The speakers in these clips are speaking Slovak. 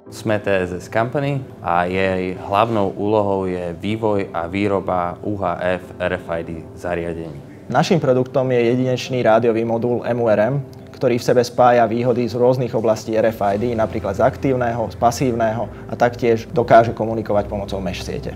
Sme TSS Company a jej hlavnou úlohou je vývoj a výroba UHF RFID zariadení. Naším produktom je jedinečný rádiový modul MURM, ktorý v sebe spája výhody z rôznych oblastí RFID, napríklad z aktívneho, z pasívneho a taktiež dokáže komunikovať pomocou mesh siete.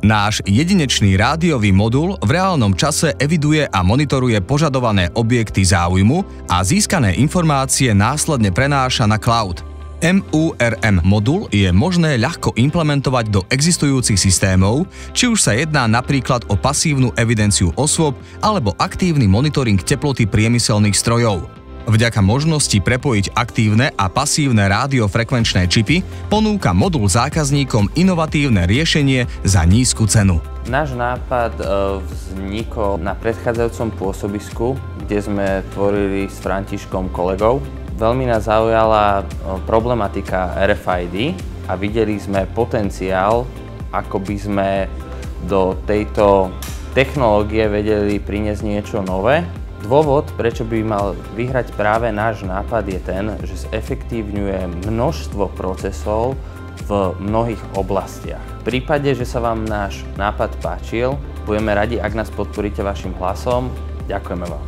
Náš jedinečný rádiový modul v reálnom čase eviduje a monitoruje požadované objekty záujmu a získané informácie následne prenáša na cloud. MURM modul je možné ľahko implementovať do existujúcich systémov, či už sa jedná napríklad o pasívnu evidenciu osôb alebo aktívny monitoring teploty priemyselných strojov. Vďaka možnosti prepojiť aktívne a pasívne rádiofrekvenčné čipy ponúka modul zákazníkom inovatívne riešenie za nízku cenu. Náš nápad vznikol na predchádzajúcom pôsobisku, kde sme tvorili s Františkom kolegou. Veľmi nás zaujala problematika RFID a videli sme potenciál, ako by sme do tejto technológie vedeli priniesť niečo nové. Dôvod, prečo by mal vyhrať práve náš nápad, je ten, že zefektívňuje množstvo procesov v mnohých oblastiach. V prípade, že sa vám náš nápad páčil, budeme radi, ak nás podporíte vašim hlasom. Ďakujeme vám.